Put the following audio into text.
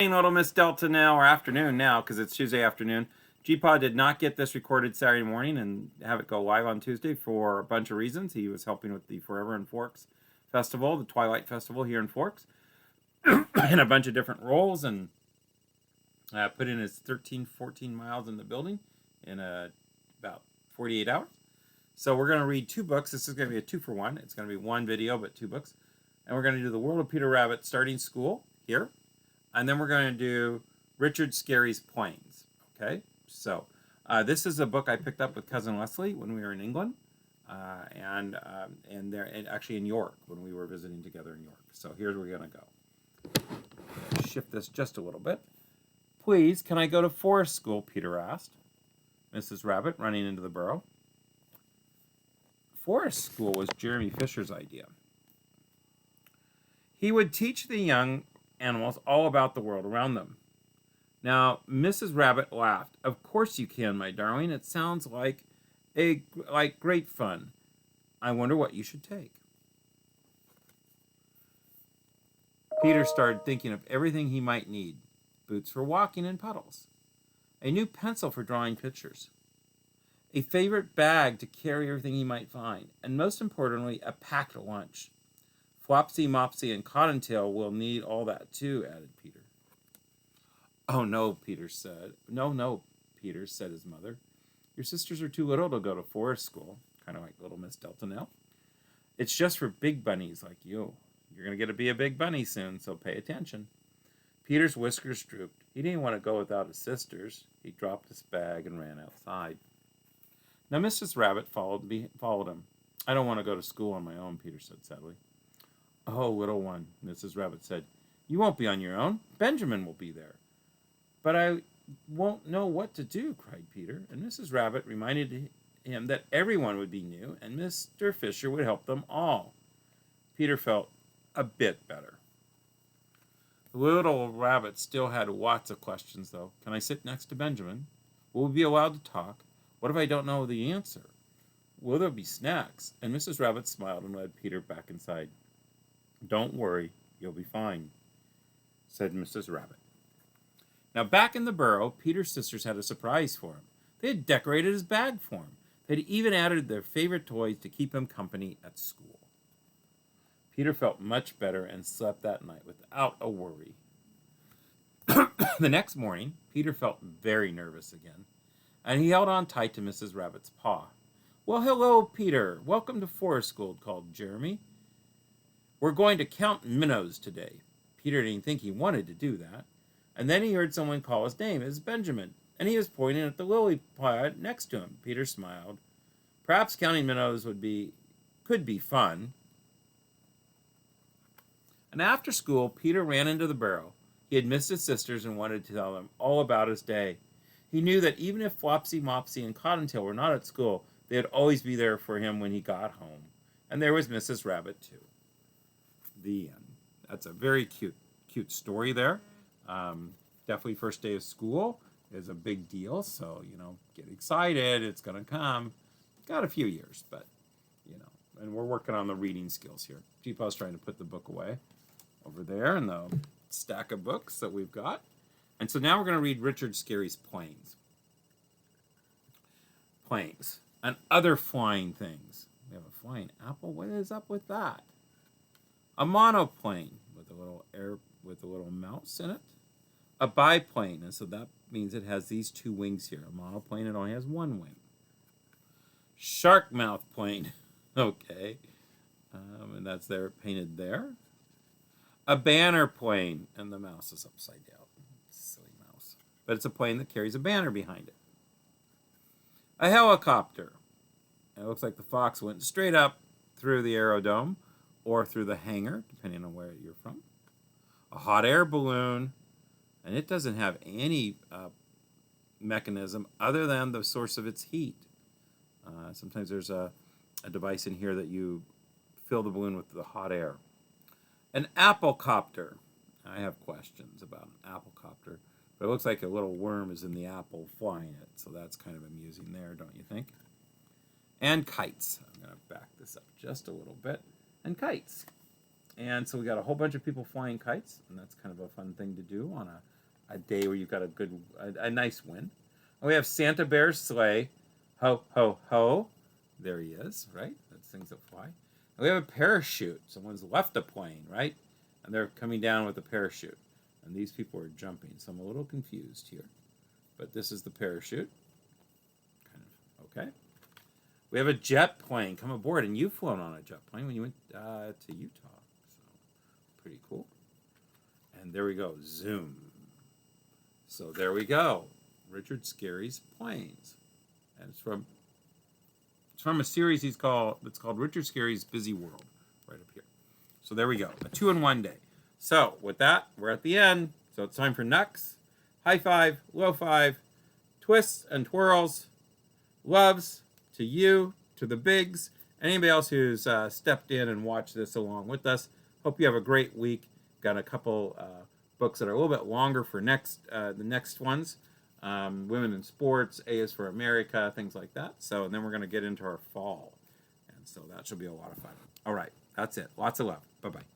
Little Miss Delta now, or afternoon now, because it's Tuesday afternoon. GPod did not get this recorded Saturday morning and have it go live on Tuesday for a bunch of reasons. He was helping with the Forever in Forks Festival, the Twilight Festival here in Forks, in a bunch of different roles, and put in his 14 miles in the building in about 48 hours. So we're going to read two books. This is going to be a 2-for-1. It's going to be one video, but two books. And we're going to do The World of Peter Rabbit Starting School here. And then we're going to do Richard Scarry's Plains. Okay, so this is a book I picked up with Cousin Leslie when we were in England, and actually in York when we were visiting together in York. So here's where we're going to go. Shift this just a little bit. Please, can I go to forest school? Peter asked. Mrs. Rabbit running into the burrow. Forest school was Jeremy Fisher's idea. He would teach the young animals all about the world around them. Now, Mrs. Rabbit laughed. Of course you can, my darling. It sounds like great fun. I wonder what you should take. Peter started thinking of everything he might need. Boots for walking in puddles. A new pencil for drawing pictures. A favorite bag to carry everything he might find. And most importantly, a packed lunch. Flopsy, Mopsy, and Cottontail will need all that too, added Peter. Oh, no, Peter said. No, Peter, said his mother. Your sisters are too little to go to forest school, kind of like little Miss Delta now. It's just for big bunnies like you. You're going to get to be a big bunny soon, so pay attention. Peter's whiskers drooped. He didn't want to go without his sisters. He dropped his bag and ran outside. Now Mrs. Rabbit followed him. I don't want to go to school on my own, Peter said sadly. Oh, little one, Mrs. Rabbit said. You won't be on your own. Benjamin will be there. But I won't know what to do, cried Peter, and Mrs. Rabbit reminded him that everyone would be new and Mr. Fisher would help them all. Peter felt a bit better. The little rabbit still had lots of questions, though. Can I sit next to Benjamin? Will we be allowed to talk? What if I don't know the answer? Will there be snacks? And Mrs. Rabbit smiled and led Peter back inside. Don't worry, you'll be fine, said Mrs. Rabbit. Now back in the burrow, Peter's sisters had a surprise for him. They had decorated his bag for him. They had even added their favorite toys to keep him company at school. Peter felt much better and slept that night without a worry. The next morning, Peter felt very nervous again, and he held on tight to Mrs. Rabbit's paw. Well, hello, Peter. Welcome to forest school, called Jeremy. We're going to count minnows today. Peter didn't think he wanted to do that. And then he heard someone call his name. It was Benjamin, and he was pointing at the lily pad next to him. Peter smiled. Perhaps counting minnows could be fun. And after school, Peter ran into the burrow. He had missed his sisters and wanted to tell them all about his day. He knew that even if Flopsy, Mopsy, and Cottontail were not at school, they would always be there for him when he got home. And there was Mrs. Rabbit, too. The end. That's a very cute story there. Definitely first day of school is a big deal, so, get excited. It's going to come. Got a few years, but, and we're working on the reading skills here. Jeepaw's trying to put the book away over there in the stack of books that we've got. And so now we're going to read Richard Scarry's Plains. Planes. And other flying things. We have a flying apple. What is up with that? A monoplane with a little mouse in it. A biplane, and so that means it has these two wings here. A monoplane, it only has one wing. Shark mouth plane. Okay. And that's there painted there. A banner plane, and the mouse is upside down. Silly mouse. But it's a plane that carries a banner behind it. A helicopter. It looks like the fox went straight up through the aerodome or through the hangar, depending on where you're from. A hot air balloon, and it doesn't have any mechanism other than the source of its heat. Sometimes there's a device in here that you fill the balloon with the hot air. An applecopter. I have questions about an applecopter, but it looks like a little worm is in the apple flying it, so that's kind of amusing there, don't you think? And kites. I'm going to back this up just a little bit. And kites. And so we got a whole bunch of people flying kites, and that's kind of a fun thing to do on a day where you've got a nice wind. And we have Santa Bear's sleigh, ho, ho, ho. There he is, right? That's things that fly. And we have a parachute. Someone's left a plane, right? And they're coming down with a parachute. And these people are jumping, so I'm a little confused here. But this is the parachute. Kind of, okay. We have a jet plane come aboard, and you've flown on a jet plane when you went to Utah. So, pretty cool. And there we go, zoom. So there we go, Richard Scarry's planes, and it's from a series it's called Richard Scarry's Busy World, right up here. So there we go, a 2-in-1 day. So with that, we're at the end. So it's time for Nux, high five, low five, twists and twirls, loves to you, to the bigs, anybody else who's stepped in and watched this along with us. Hope you have a great week. Got a couple books that are a little bit longer for the next ones. Women in Sports, A is for America, things like that. So, and then we're going to get into our fall. And so that should be a lot of fun. All right, that's it. Lots of love. Bye-bye.